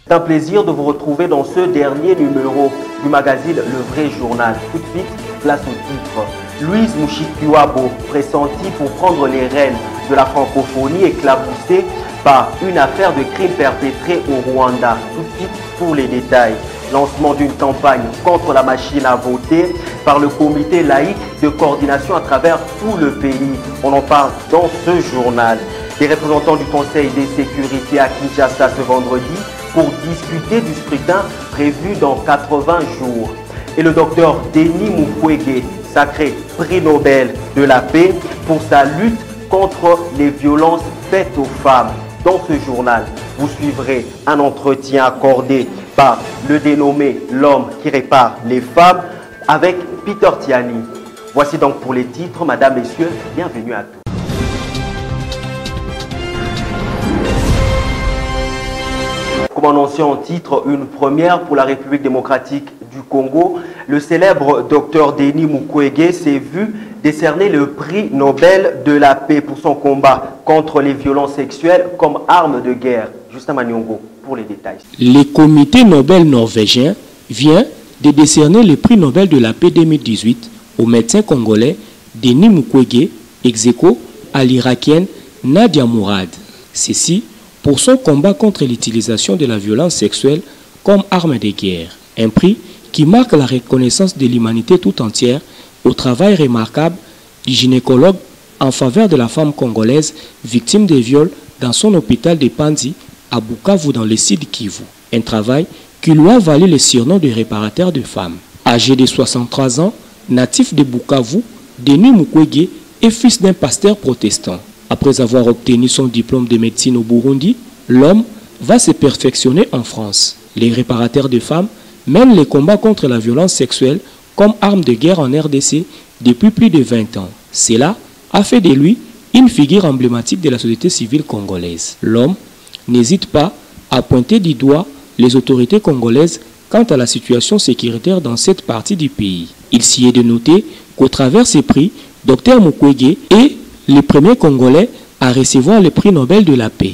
C'est un plaisir de vous retrouver dans ce dernier numéro du magazine Le Vrai Journal. Tout de suite, place au titre. Louise Mushikiwabo, pressentie pour prendre les rênes de la francophonie, éclaboussée par une affaire de crime perpétrée au Rwanda. Tout de suite pour les détails. Lancement d'une campagne contre la machine à voter par le comité laïque de coordination à travers tout le pays. On en parle dans ce journal. Les représentants du Conseil des sécurités à Kinshasa ce vendredi pour discuter du scrutin prévu dans 80 jours. Et le docteur Denis Mukwege, sacré prix Nobel de la paix pour sa lutte contre les violences faites aux femmes. Dans ce journal, vous suivrez un entretien accordé par le dénommé L'homme qui répare les femmes avec Peter Tiani. Voici donc pour les titres, mesdames, messieurs, bienvenue à tous. Comme annoncé en titre, une première pour la République démocratique du Congo, le célèbre docteur Denis Mukwege s'est vu décerner le prix Nobel de la paix pour son combat contre les violences sexuelles comme arme de guerre. Justin Magnongo pour les détails. Le comité Nobel norvégien vient de décerner le prix Nobel de la paix 2018 au médecin congolais Denis Mukwege, ex aequo à l'Irakienne Nadia Mourad. Ceci pour son combat contre l'utilisation de la violence sexuelle comme arme de guerre. Un prix qui marque la reconnaissance de l'humanité tout entière au travail remarquable du gynécologue en faveur de la femme congolaise victime de viols dans son hôpital de Panzi à Bukavu dans le sud Kivu. Un travail qui lui a valu le surnom de réparateur de femmes. Âgé de 63 ans, natif de Bukavu, Denis Mukwege est fils d'un pasteur protestant. Après avoir obtenu son diplôme de médecine au Burundi, l'homme va se perfectionner en France. Les réparateurs de femmes mènent les combats contre la violence sexuelle comme arme de guerre en RDC depuis plus de 20 ans. Cela a fait de lui une figure emblématique de la société civile congolaise. L'homme n'hésite pas à pointer du doigt les autorités congolaises quant à la situation sécuritaire dans cette partie du pays. Il s'y est de noter qu'au travers ces prix, Dr Mukwege est le premier Congolais à recevoir le prix Nobel de la paix.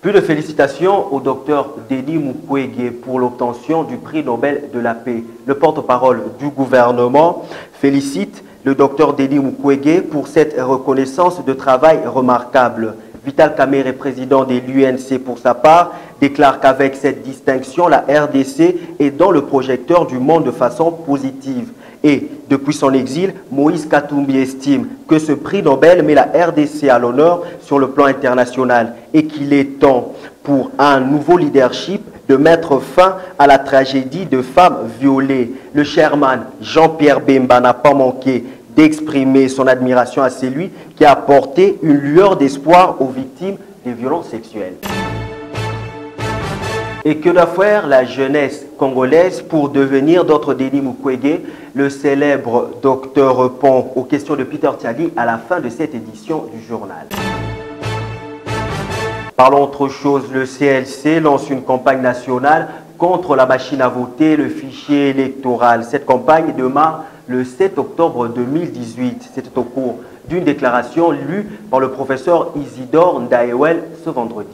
Plus de félicitations au docteur Denis Mukwege pour l'obtention du prix Nobel de la paix. Le porte-parole du gouvernement félicite le docteur Denis Mukwege pour cette reconnaissance de travail remarquable. Vital Kamerhe, président de l'UNC pour sa part, déclare qu'avec cette distinction, la RDC est dans le projecteur du monde de façon positive. Et depuis son exil, Moïse Katumbi estime que ce prix Nobel met la RDC à l'honneur sur le plan international et qu'il est temps pour un nouveau leadership de mettre fin à la tragédie de femmes violées. Le chairman Jean-Pierre Bemba n'a pas manqué d'exprimer son admiration à celui qui a apporté une lueur d'espoir aux victimes des violences sexuelles. Et que doit faire la jeunesse congolaise pour devenir d'autres Denis Mukwege? Le célèbre docteur répond aux questions de Peter Tiani à la fin de cette édition du journal. Parlons autre chose, le CLC lance une campagne nationale contre la machine à voter, le fichier électoral. Cette campagne démarre le 7 octobre 2018. C'était au cours d'une déclaration lue par le professeur Isidore Ndaewel ce vendredi.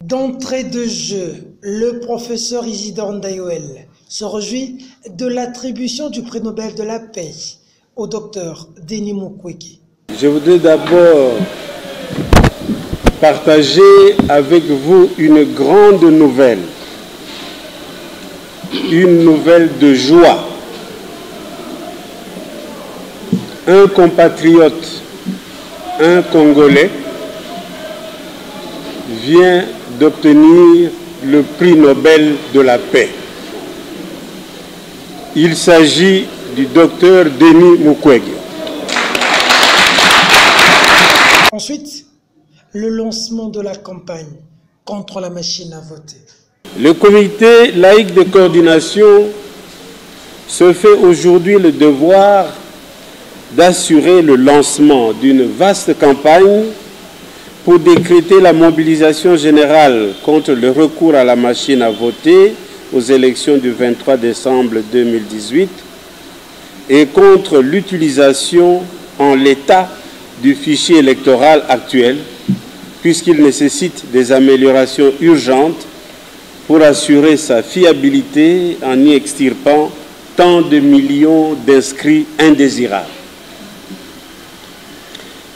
D'entrée de jeu, le professeur Isidore Ndaewel se réjouit de l'attribution du prix Nobel de la paix au docteur Denis Mukwege. Je voudrais d'abord partager avec vous une grande nouvelle, une nouvelle de joie. Un compatriote, un Congolais, vient d'obtenir le prix Nobel de la paix. Il s'agit du docteur Denis Mukwege. Ensuite, le lancement de la campagne contre la machine à voter. Le comité laïque de coordination se fait aujourd'hui le devoir d'assurer le lancement d'une vaste campagne pour décréter la mobilisation générale contre le recours à la machine à voter aux élections du 23 décembre 2018 et contre l'utilisation en l'état du fichier électoral actuel puisqu'il nécessite des améliorations urgentes pour assurer sa fiabilité en y extirpant tant de millions d'inscrits indésirables.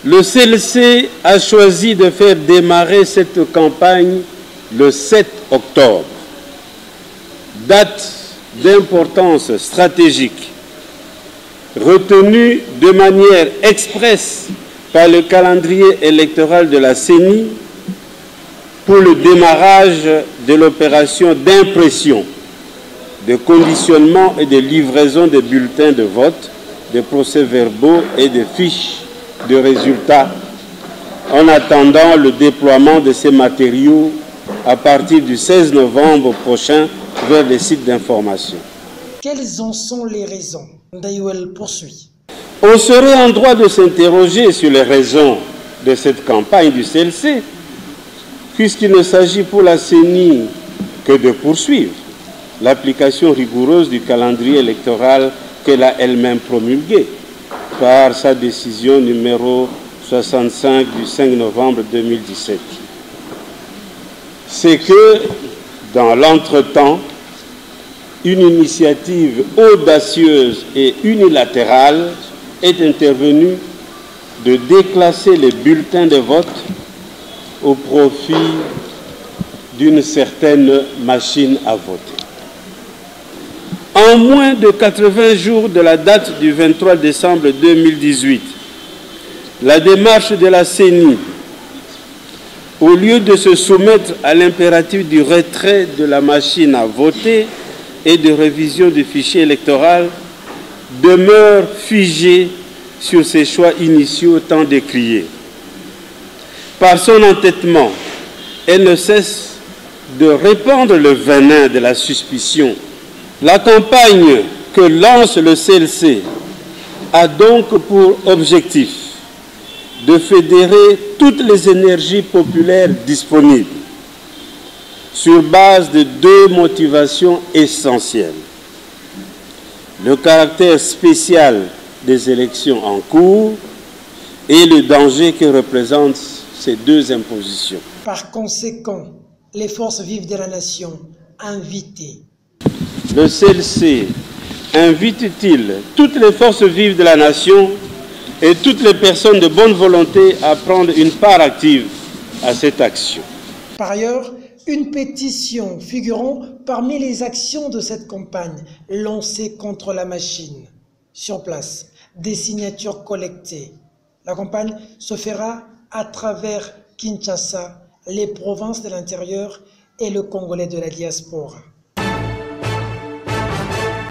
Le CLC a choisi de faire démarrer cette campagne le 7 octobre, date d'importance stratégique, retenue de manière expresse par le calendrier électoral de la CENI pour le démarrage de l'opération d'impression, de conditionnement et de livraison des bulletins de vote, des procès-verbaux et des fiches de résultats, en attendant le déploiement de ces matériaux à partir du 16 novembre prochain vers les sites d'information. Quelles en sont les raisons? Ndayouel poursuit. On serait en droit de s'interroger sur les raisons de cette campagne du CLC, puisqu'il ne s'agit pour la CENI que de poursuivre l'application rigoureuse du calendrier électoral qu'elle a elle-même promulgué par sa décision numéro 65 du 5 novembre 2017. C'est que, dans l'entretemps, une initiative audacieuse et unilatérale est intervenue de déclasser les bulletins de vote au profit d'une certaine machine à voter. En moins de 80 jours de la date du 23 décembre 2018, la démarche de la CENI, au lieu de se soumettre à l'impératif du retrait de la machine à voter et de révision du fichier électoral, demeure figée sur ses choix initiaux tant décriés. Par son entêtement, elle ne cesse de répandre le venin de la suspicion. La campagne que lance le CLC a donc pour objectif de fédérer toutes les énergies populaires disponibles sur base de deux motivations essentielles. Le caractère spécial des élections en cours et le danger que représentent ces deux impositions. Par conséquent, les forces vives de la nation invitées. Le CLC invite-t-il toutes les forces vives de la nation et toutes les personnes de bonne volonté à prendre une part active à cette action? Par ailleurs, une pétition figurant parmi les actions de cette campagne lancée contre la machine. Sur place, des signatures collectées. La campagne se fera à travers Kinshasa, les provinces de l'intérieur et le Congolais de la diaspora.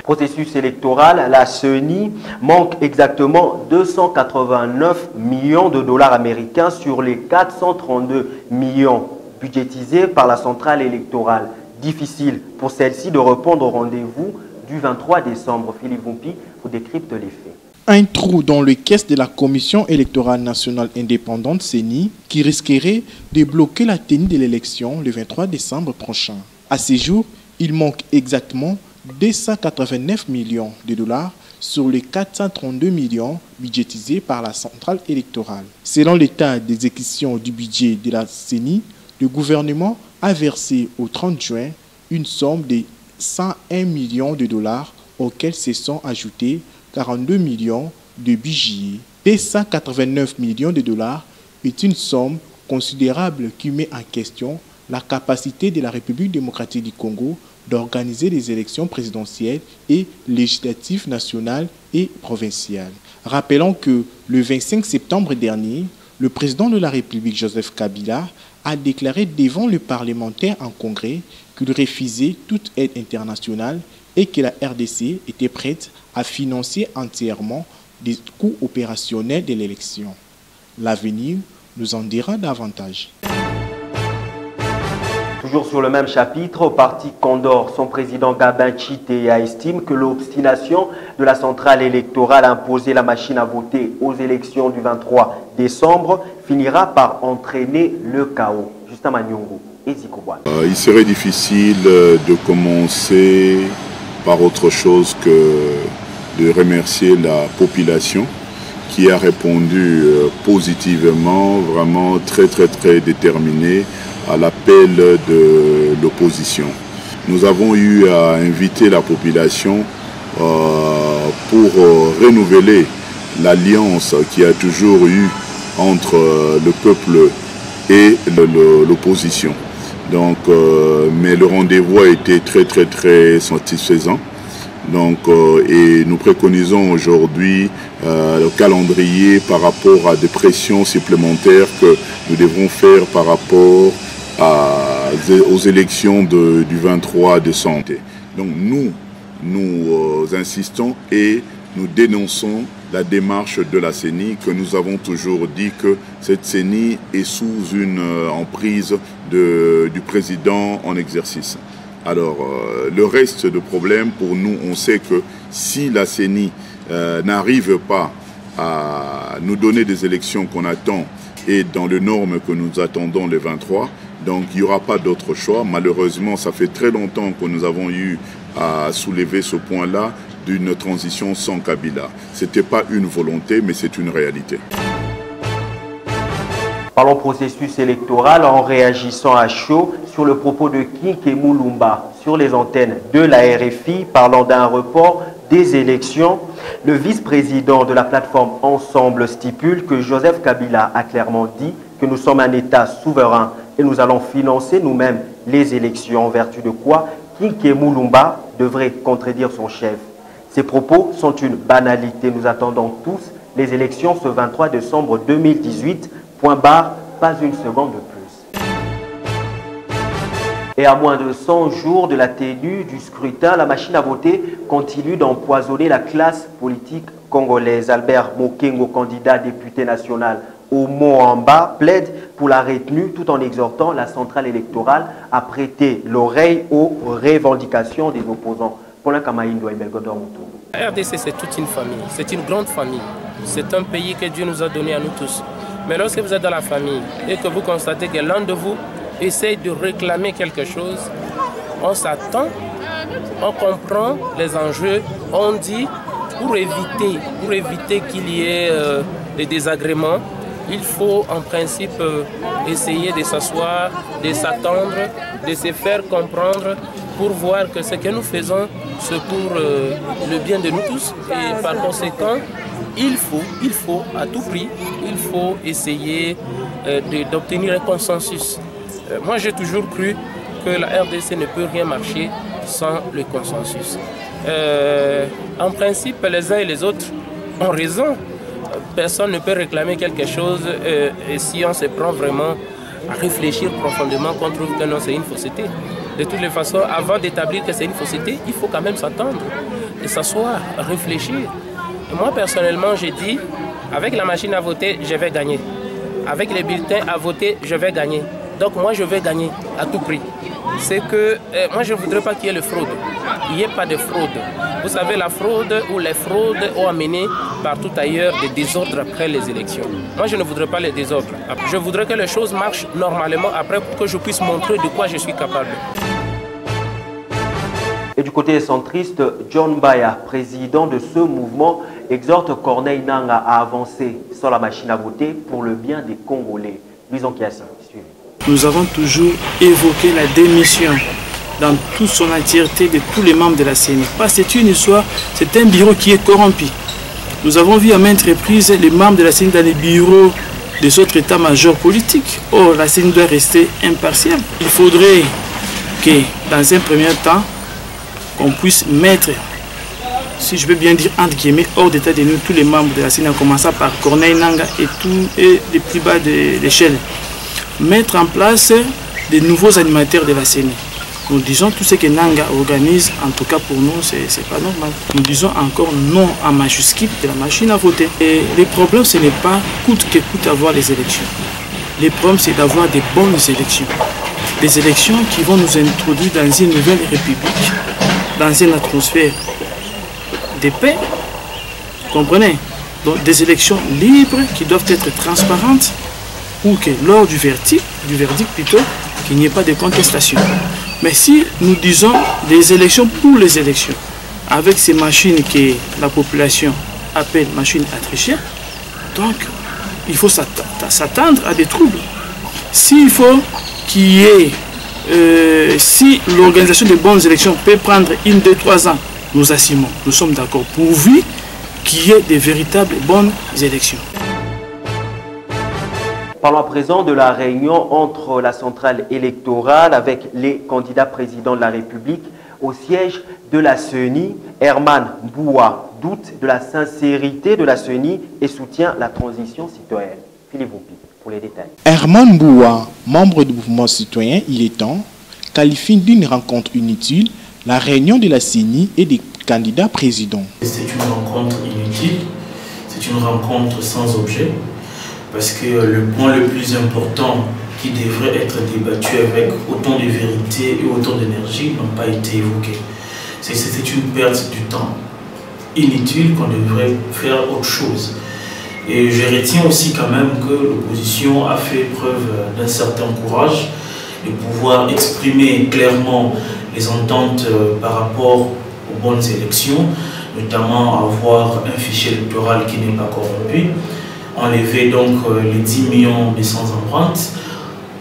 Processus électoral, la CENI manque exactement 289 millions de dollars américains sur les 432 millions budgétisés par la centrale électorale. Difficile pour celle-ci de répondre au rendez-vous du 23 décembre. Philippe Vumpi vous décrypte les faits. Un trou dans le caisse de la Commission électorale nationale indépendante CENI qui risquerait de bloquer la tenue de l'élection le 23 décembre prochain. À ce jour, il manque exactement 289 millions de dollars sur les 432 millions budgétisés par la centrale électorale. Selon l'état d'exécution du budget de la CENI, le gouvernement a versé au 30 juin une somme de 101 millions de dollars auxquels se sont ajoutés 42 millions de budget. 289 millions de dollars est une somme considérable qui met en question la capacité de la République démocratique du Congo d'organiser les élections présidentielles et législatives nationales et provinciales. Rappelons que le 25 septembre dernier, le président de la République, Joseph Kabila, a déclaré devant le parlementaire en congrès qu'il refusait toute aide internationale et que la RDC était prête à financer entièrement des coûts opérationnels de l'élection. L'avenir nous en dira davantage. Toujours sur le même chapitre, au parti Condor, son président Gabin Chitea estime que l'obstination de la centrale électorale à imposer la machine à voter aux élections du 23 décembre finira par entraîner le chaos. Justin Manyongo et Zikouane. Il serait difficile de commencer par autre chose que de remercier la population qui a répondu positivement, vraiment très déterminé à l'appel de l'opposition. Nous avons eu à inviter la population pour renouveler l'alliance qu'il y a toujours eu entre le peuple et l'opposition. Donc, mais le rendez-vous a été très satisfaisant. Donc, et nous préconisons aujourd'hui le calendrier par rapport à des pressions supplémentaires que nous devrons faire par rapport aux élections du 23 décembre. Donc nous insistons et nous dénonçons la démarche de la CENI, que nous avons toujours dit que cette CENI est sous une emprise du président en exercice. Alors, le reste de problème, pour nous, on sait que si la CENI n'arrive pas à nous donner des élections qu'on attend et dans les normes que nous attendons le 23, donc il n'y aura pas d'autre choix. Malheureusement, ça fait très longtemps que nous avons eu à soulever ce point-là d'une transition sans Kabila. Ce n'était pas une volonté, mais c'est une réalité. Parlons processus électoral en réagissant à chaud sur le propos de Kinkémou Lumba sur les antennes de la RFI parlant d'un report des élections. Le vice-président de la plateforme Ensemble stipule que Joseph Kabila a clairement dit que nous sommes un État souverain et nous allons financer nous-mêmes les élections, en vertu de quoi Kinkémou Lumba devrait contredire son chef. Ces propos sont une banalité. Nous attendons tous les élections ce 23 décembre 2018. Point barre, pas une seconde de plus. Et à moins de 100 jours de la tenue du scrutin, la machine à voter continue d'empoisonner la classe politique congolaise. Albert Mokengo, candidat député national au Moamba, plaide pour la retenue tout en exhortant la centrale électorale à prêter l'oreille aux revendications des opposants. La RDC, c'est toute une famille, c'est une grande famille. C'est un pays que Dieu nous a donné à nous tous. Mais lorsque vous êtes dans la famille et que vous constatez que l'un de vous essaye de réclamer quelque chose, on s'attend, on comprend les enjeux, on dit pour éviter qu'il y ait des désagréments, il faut en principe essayer de s'asseoir, de s'attendre, de se faire comprendre pour voir que ce que nous faisons, c'est pour le bien de nous tous. Et par conséquent, il faut à tout prix, il faut essayer d'obtenir un consensus. Moi, j'ai toujours cru que la RDC ne peut rien marcher sans le consensus. En principe, les uns et les autres ont raison. Personne ne peut réclamer quelque chose et si on se prend vraiment à réfléchir profondément, qu'on trouve que non, c'est une fausseté. De toutes les façons, avant d'établir que c'est une fausseté, il faut quand même s'attendre et s'asseoir, réfléchir. Et moi, personnellement, j'ai dit, avec la machine à voter, je vais gagner. Avec les bulletins à voter, je vais gagner. Donc moi, je vais gagner à tout prix. C'est que moi, je ne voudrais pas qu'il y ait de fraude. Il n'y ait pas de fraude. Vous savez, la fraude ou les fraudes ont amené partout ailleurs des désordres après les élections. Moi, je ne voudrais pas les désordres. Je voudrais que les choses marchent normalement après pour que je puisse montrer de quoi je suis capable. Et du côté centriste, John Baya, président de ce mouvement, exhorte Corneille Nangaa à avancer sur la machine à voter pour le bien des Congolais. Luison Kiassi, suivez. Nous avons toujours évoqué la démission dans toute son entièreté de tous les membres de la CENI. Parce que c'est une histoire, c'est un bureau qui est corrompu. Nous avons vu à maintes reprises les membres de la CENI dans les bureaux des autres états-majors politiques. Or, la CENI doit rester impartiale. Il faudrait que, dans un premier temps, qu'on puisse mettre, si je veux bien dire entre guillemets, hors d'état de nous, tous les membres de la CENI, en commençant par Corneille Nangaa et les plus bas de l'échelle. Mettre en place des nouveaux animateurs de la CENI. Nous disons tout ce que Nangaa organise, en tout cas pour nous, c'est pas normal. Nous disons encore non en majuscule de la machine à voter. Et le problème, ce n'est pas coûte que coûte avoir les élections. Le problème, c'est d'avoir des bonnes élections. Des élections qui vont nous introduire dans une nouvelle république, dans une atmosphère de paix. Vous comprenez? Donc des élections libres qui doivent être transparentes pour que lors du verdict plutôt, qu'il n'y ait pas de contestation. Mais si nous disons des élections pour les élections, avec ces machines que la population appelle machines à tricher, Donc, il faut s'attendre à des troubles. S'il faut qu'il y ait, si l'organisation de bonnes élections peut prendre 1, 2, 3 ans, nous assumons, nous sommes d'accord, pourvu qu'il y ait des véritables bonnes élections. Parlons à présent de la réunion entre la centrale électorale avec les candidats présidents de la République au siège de la CENI. Herman Boua doute de la sincérité de la CENI et soutient la transition citoyenne. Philippe Voupi pour les détails. Herman Boua, membre du mouvement citoyen Il est temps, qualifie d'une rencontre inutile la réunion de la CENI et des candidats présidents. C'est une rencontre inutile, c'est une rencontre sans objet, parce que le point le plus important qui devrait être débattu avec autant de vérité et autant d'énergie n'ont pas été évoqués. C'est une perte du temps inutile qu'on devrait faire autre chose. Et je retiens aussi quand même que l'opposition a fait preuve d'un certain courage de pouvoir exprimer clairement les ententes par rapport aux bonnes élections, notamment avoir un fichier électoral qui n'est pas corrompu, enlever donc les 10 millions de sans-empreintes,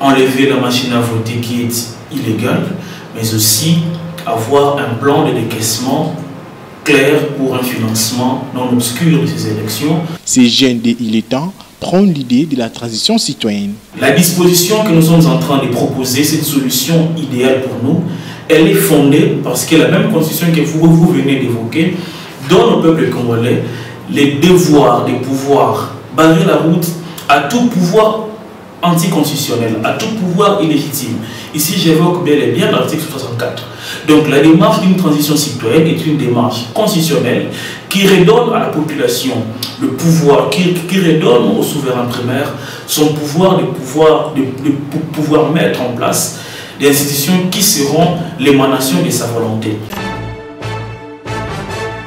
enlever la machine à voter qui est illégale, mais aussi avoir un plan de décaissement clair pour un financement non obscur de ces élections. Ces jeunes de Il est temps prônent l'idée de la transition citoyenne. La disposition que nous sommes en train de proposer, cette solution idéale pour nous, elle est fondée parce que la même constitution que vous venez d'évoquer donne au peuple congolais les devoirs de pouvoir barrer la route à tout pouvoir anticonstitutionnel, à tout pouvoir illégitime. Ici, j'évoque bel et bien l'article 64. Donc, la démarche d'une transition citoyenne est une démarche constitutionnelle qui redonne à la population le pouvoir, qui redonne au souverain primaire son pouvoir de pouvoir mettre en place des institutions qui seront l'émanation de sa volonté.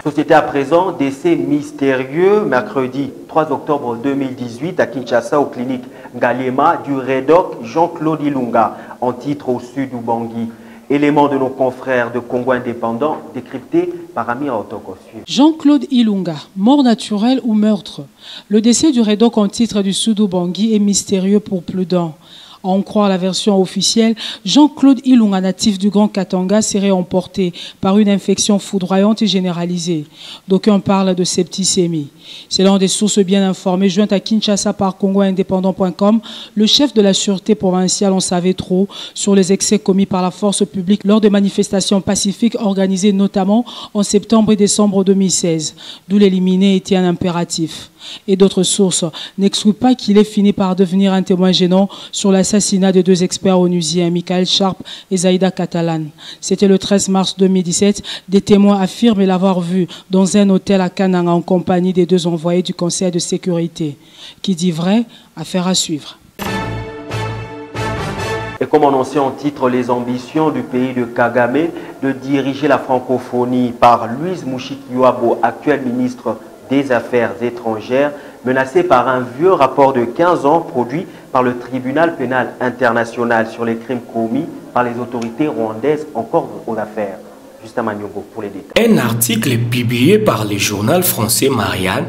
Société à présent, décès mystérieux, mercredi 3 octobre 2018 à Kinshasa, aux cliniques Ngaliema du Redoc Jean-Claude Ilunga, en titre au sud d'Ubangi. Élément de nos confrères de Congo indépendant, décrypté par Amir Otokossu. Jean-Claude Ilunga, mort naturelle ou meurtre? Le décès du Redoc en titre du sud d'Ubangi est mystérieux pour plus d'un. À en croire la version officielle, Jean-Claude Ilunga, natif du Grand Katanga, serait emporté par une infection foudroyante et généralisée. D'aucuns parlent de septicémie. Selon des sources bien informées, jointes à Kinshasa par congoindépendant.com, le chef de la sûreté provinciale en savait trop sur les excès commis par la force publique lors de manifestations pacifiques organisées notamment en septembre et décembre 2016, d'où l'éliminer était un impératif. Et d'autres sources n'excluent pas qu'il ait fini par devenir un témoin gênant sur l'assassinat de 2 experts onusiens, Michael Sharp et Zaïda Catalan. C'était le 13 mars 2017. Des témoins affirment l'avoir vu dans un hôtel à Kananga en compagnie des 2 envoyés du Conseil de sécurité. Qui dit vrai, affaire à suivre. Et comme annoncé en titre, les ambitions du pays de Kagame de diriger la francophonie par Louise Mushikiwabo, actuel ministre des Affaires étrangères, menacé par un vieux rapport de 15 ans produit par le tribunal pénal international sur les crimes commis par les autorités rwandaises encore aux affaires. Justin Magnogo pour les détails. Un article publié par le journal français Marianne,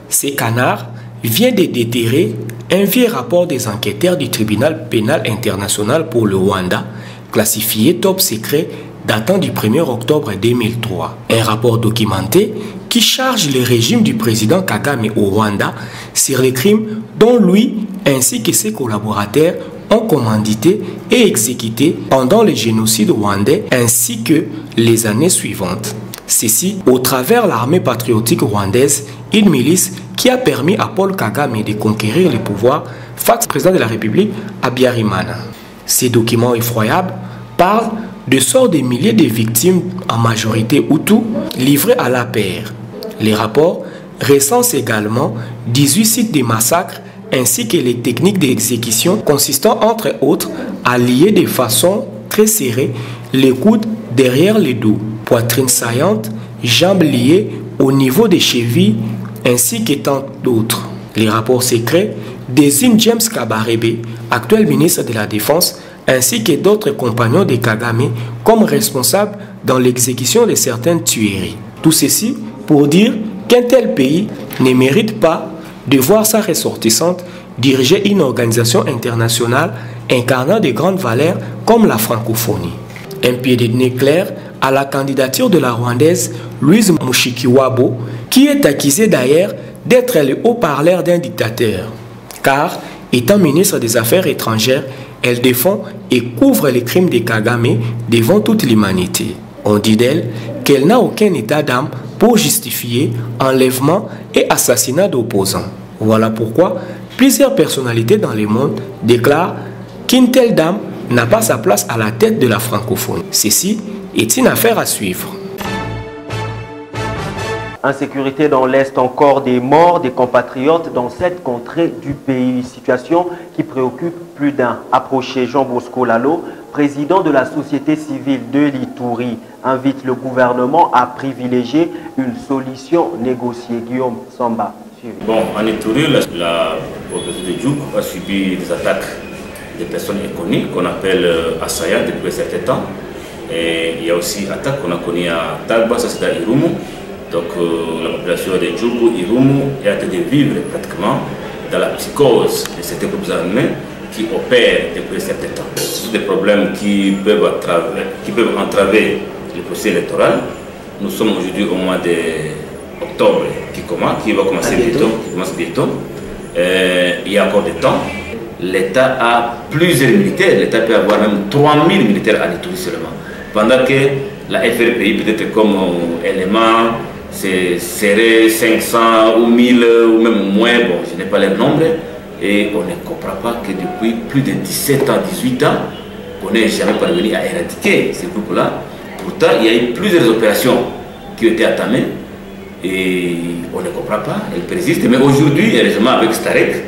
ces canards, vient de déterrer un vieux rapport des enquêteurs du tribunal pénal international pour le Rwanda, classifié top secret datant du 1er octobre 2003. Un rapport documenté qui charge le régime du président Kagame au Rwanda sur les crimes dont lui ainsi que ses collaborateurs ont commandité et exécuté pendant le génocide rwandais ainsi que les années suivantes. Ceci au travers l'armée patriotique rwandaise, une milice qui a permis à Paul Kagame de conquérir le pouvoir face au président de la République, Habyarimana. Ces documents effroyables parlent de sort des milliers de victimes, en majorité Hutus, livrées à la paire. Les rapports recensent également 18 sites de massacres ainsi que les techniques d'exécution consistant entre autres à lier de façon très serrée les coudes derrière le dos, poitrine saillante, jambes liées au niveau des chevilles ainsi que tant d'autres. Les rapports secrets désignent James Kabarebe, actuel ministre de la Défense, ainsi que d'autres compagnons de Kagame comme responsables dans l'exécution de certaines tueries. Tout ceci pour dire qu'un tel pays ne mérite pas de voir sa ressortissante diriger une organisation internationale incarnant de grandes valeurs comme la francophonie. Un pied de nez clair à la candidature de la Rwandaise Louise Mushikiwabo, qui est accusée d'ailleurs d'être le haut-parleur d'un dictateur. Car, étant ministre des Affaires étrangères, elle défend et couvre les crimes de Kagame devant toute l'humanité. On dit d'elle qu'elle n'a aucun état d'âme pour justifier enlèvement et assassinat d'opposants. Voilà pourquoi plusieurs personnalités dans le monde déclarent qu'une telle dame n'a pas sa place à la tête de la francophonie. Ceci est une affaire à suivre. Insécurité dans l'Est, encore des morts des compatriotes dans cette contrée du pays. Situation qui préoccupe plus d'un. Approché Jean Bosco Lalo, président de la société civile de l'Ituri, invite le gouvernement à privilégier une solution négociée. Guillaume Samba. Bon, en Ituri, la province de Djouk a subi des attaques de personnes inconnues qu'on appelle assaillants depuis un certain temps. Et il y a aussi attaques qu'on a connues à Tagba, ça c'est à Irumu. Donc la population de Djougou, Irumu est en train de vivre pratiquement dans la psychose de certains groupes armés qui opèrent depuis un certain temps. Ce sont des problèmes qui peuvent entraver le processus électoral. Nous sommes aujourd'hui au mois d'octobre qui va commencer bientôt. Il y a encore du temps. L'État a plusieurs militaires. L'État peut avoir même 3000 militaires à Ituri seulement. Pendant que la FRPI, peut-être comme élément, serait 500 ou 1000 ou même moins, bon, je n'ai pas le nombre. Et on ne comprend pas que depuis plus de 17 ans, 18 ans, on n'est jamais parvenu à éradiquer ces groupes-là. Pourtant, il y a eu plusieurs opérations qui ont été entamées et on ne comprend pas, elles persistent. Mais aujourd'hui, heureusement, avec Starek,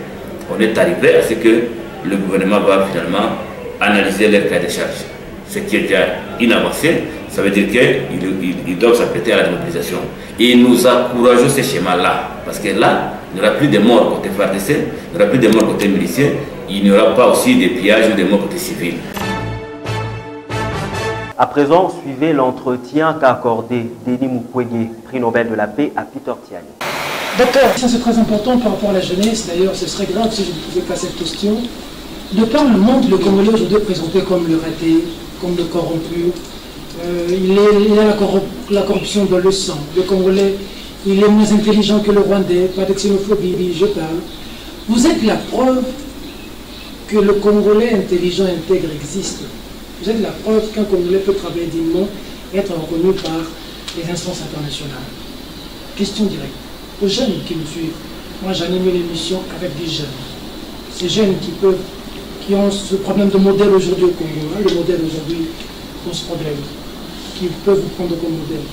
on est arrivé à ce que le gouvernement va finalement analyser leur cas de charge. Ce qui est déjà une avancée, ça veut dire qu'ils doivent s'apprêter à la démobilisation. Et nous encourageons ce schéma-là, parce que là, il n'y aura plus de morts côté FARDC, il n'y aura plus de morts côté miliciens, il n'y aura pas aussi des pillages ou des morts côté civil. À présent, suivez l'entretien qu'a accordé Denis Mukwege, prix Nobel de la paix, à Peter Tiani. D'accord, ça c'est très important par rapport à la jeunesse. D'ailleurs, ce serait grave si je ne posais pas cette question. De par le monde, le Congolais aujourd'hui est présenté comme le raté, comme le corrompu. Il a la corruption dans le sang. Le Congolais, il est moins intelligent que le Rwandais, pas de xénophobie, je parle. Vous êtes la preuve que le Congolais intelligent et intègre existe. Vous êtes la preuve qu'un Congolais peut travailler dignement et être reconnu par les instances internationales. Question directe. Aux jeunes qui nous suivent, moi j'anime l'émission avec des jeunes. Ces jeunes qui ont ce problème de modèle aujourd'hui au Congo, le modèle aujourd'hui pose problème, qui peuvent vous prendre comme modèle.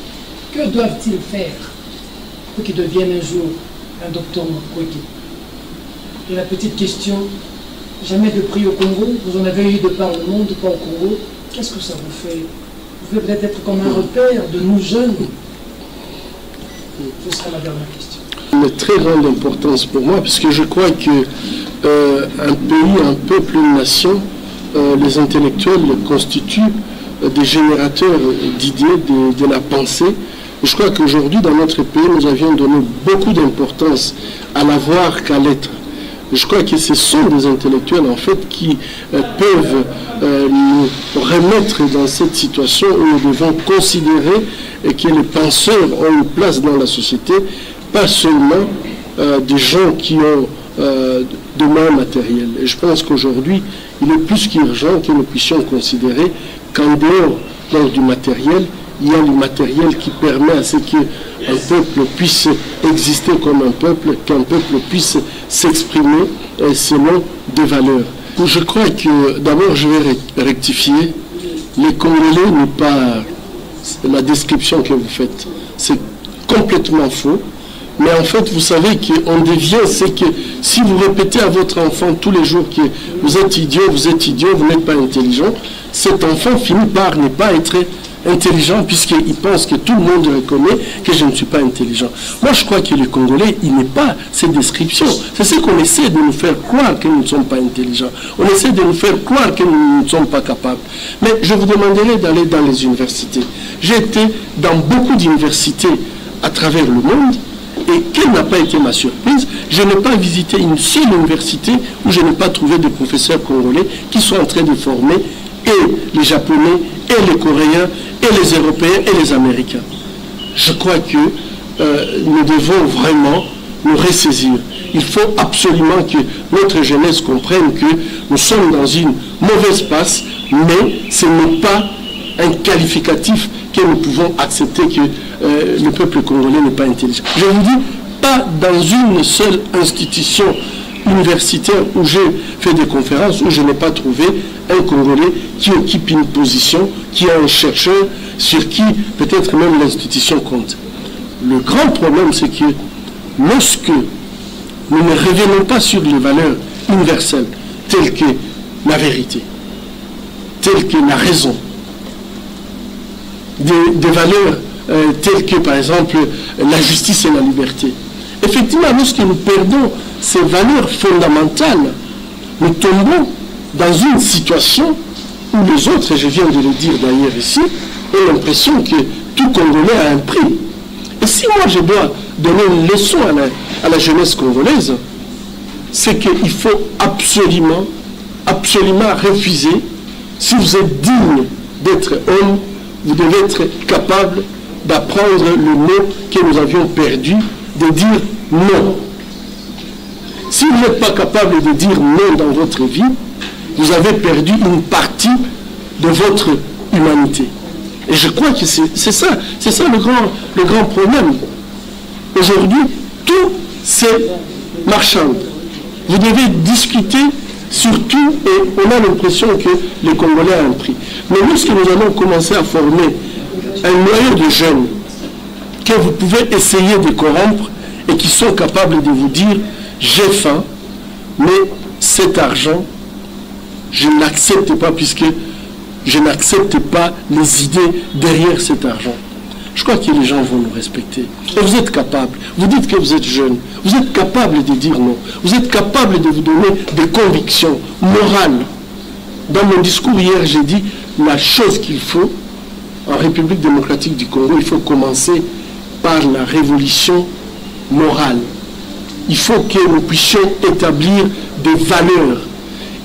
Que doivent-ils faire pour qu'ils deviennent un jour un docteur Mukwege? Et la petite question, jamais de prix au Congo, vous en avez eu de par le monde, pas au Congo, qu'est-ce que ça vous fait? Vous pouvez peut-être être comme un repère de nous jeunes. Ce sera ma dernière question. Une très grande importance pour moi, parce que je crois que un pays, un peuple, une nation, les intellectuels constituent des générateurs d'idées, de la pensée. Je crois qu'aujourd'hui, dans notre pays, nous avions donné beaucoup d'importance à la voir qu'à l'être. Je crois que ce sont des intellectuels, en fait, qui peuvent nous remettre dans cette situation où nous devons considérer que les penseurs ont une place dans la société, pas seulement des gens qui ont de moyens matériels. Et je pense qu'aujourd'hui, il est plus qu'urgent que nous puissions considérer qu'en dehors du matériel, il y a le matériel qui permet à ce qu'un peuple puisse exister comme un peuple, qu'un peuple puisse s'exprimer selon des valeurs. Je crois que, d'abord, je vais rectifier. Les Congolais n'est pas la description que vous faites. C'est complètement faux. Mais en fait, vous savez qu'on devient, c'est que si vous répétez à votre enfant tous les jours que vous êtes idiot, vous n'êtes pas intelligent, cet enfant finit par ne pas être intelligent puisqu'il pense que tout le monde reconnaît que je ne suis pas intelligent. Moi, je crois que le Congolais, il n'est pas cette description. C'est ce qu'on essaie de nous faire croire que nous ne sommes pas intelligents. On essaie de nous faire croire que nous ne sommes pas capables. Mais je vous demanderai d'aller dans les universités. J'ai été dans beaucoup d'universités à travers le monde. Et quelle n'a pas été ma surprise? Je n'ai pas visité une seule université où je n'ai pas trouvé de professeurs congolais qui sont en train de former et les Japonais, et les Coréens, et les Européens, et les Américains. Je crois que nous devons vraiment nous ressaisir. Il faut absolument que notre jeunesse comprenne que nous sommes dans une mauvaise passe, mais ce n'est pas un qualificatif que nous pouvons accepter que le peuple congolais n'est pas intelligent. Je vous dis, pas dans une seule institution universitaire où j'ai fait des conférences, où je n'ai pas trouvé un Congolais qui occupe une position, qui est un chercheur, sur qui peut-être même l'institution compte. Le grand problème, c'est que lorsque nous ne revenons pas sur les valeurs universelles, telles que la vérité, telles que la raison, des valeurs telles que par exemple la justice et la liberté. Effectivement, lorsque nous perdons ces valeurs fondamentales, nous tombons dans une situation où les autres, et je viens de le dire d'ailleurs ici, ont l'impression que tout Congolais a un prix. Et si moi je dois donner une leçon à la jeunesse congolaise, c'est qu'il faut absolument, absolument refuser, si vous êtes digne d'être homme, vous devez être capable d'apprendre le mot que nous avions perdu, de dire non. Si vous n'êtes pas capable de dire non dans votre vie, vous avez perdu une partie de votre humanité. Et je crois que c'est ça le grand problème. Aujourd'hui, tout c'est marchand. Vous devez discuter sur tout et on a l'impression que les Congolais ont un prix. Mais lorsque nous allons commencer à former un noyau de jeunes que vous pouvez essayer de corrompre et qui sont capables de vous dire j'ai faim, mais cet argent, je ne l'accepte pas puisque je n'accepte pas les idées derrière cet argent. Je crois que les gens vont nous respecter. Et vous êtes capable. Vous dites que vous êtes jeune. Vous êtes capable de dire non. Vous êtes capable de vous donner des convictions morales. Dans mon discours hier, j'ai dit la chose qu'il faut, en République démocratique du Congo, il faut commencer par la révolution morale. Il faut que nous puissions établir des valeurs.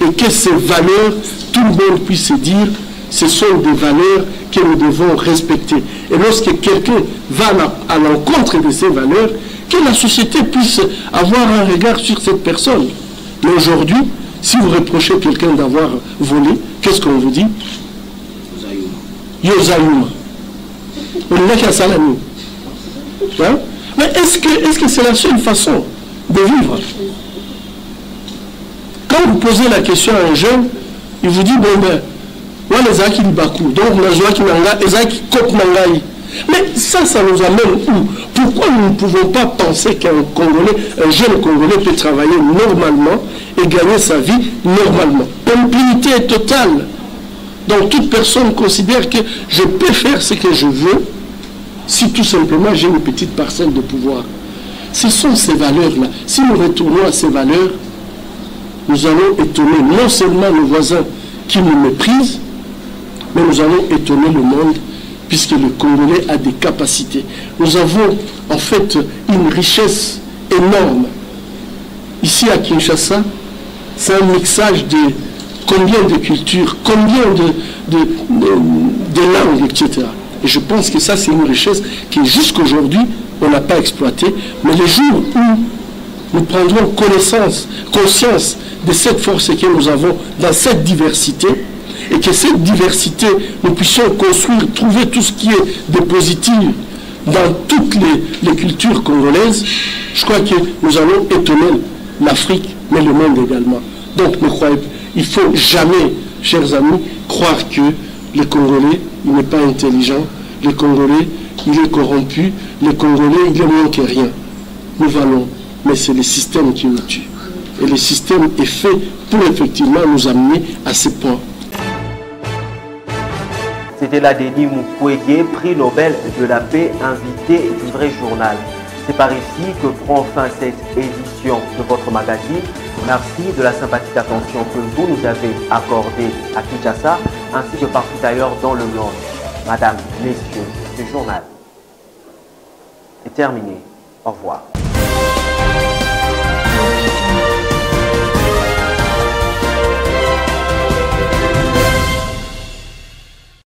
Et que ces valeurs, tout le monde puisse se dire, ce sont des valeurs que nous devons respecter. Et lorsque quelqu'un va à l'encontre de ces valeurs, que la société puisse avoir un regard sur cette personne. Mais aujourd'hui, si vous reprochez quelqu'un d'avoir volé, qu'est-ce qu'on vous dit? Yozaïma. On n'a qu'à ça la nuit. Hein? Mais est-ce que c'est la seule façon de vivre? Quand vous posez la question à un jeune, il vous dit, bon ben, moi les aki libaku, donc les aki kop nangai. Mais ça nous amène où? Pourquoi nous ne pouvons pas penser qu'un Congolais, un jeune Congolais peut travailler normalement et gagner sa vie normalement? L'impunité est totale. Donc toute personne considère que je peux faire ce que je veux si tout simplement j'ai une petite parcelle de pouvoir. Ce sont ces valeurs-là. Si nous retournons à ces valeurs, nous allons étonner non seulement nos voisins qui nous méprisent, mais nous allons étonner le monde puisque le Congolais a des capacités. Nous avons en fait une richesse énorme. Ici à Kinshasa, c'est un mixage de combien de cultures, combien de langues, etc. Et je pense que ça, c'est une richesse qui jusqu'aujourd'hui, on n'a pas exploitée. Mais les jours où nous prendrons conscience de cette force que nous avons dans cette diversité, et que cette diversité, nous puissions construire, trouver tout ce qui est de positif dans toutes les cultures congolaises, je crois que nous allons étonner l'Afrique, mais le monde également. Donc, ne croyez pas, il ne faut jamais, chers amis, croire que le Congolais, il n'est pas intelligent, le Congolais, il est corrompu, le Congolais, il est moins que rien. Nous valons, mais c'est le système qui nous tue. Et le système est fait pour effectivement nous amener à ce point. C'était là Denis Mukwege, prix Nobel de la paix, invité du vrai journal. C'est par ici que prend fin cette édition de votre magazine. Merci de la sympathique attention que vous nous avez accordée à Kinshasa, ainsi que partout ailleurs dans le monde. Madame, messieurs, ce journal est terminé. Au revoir.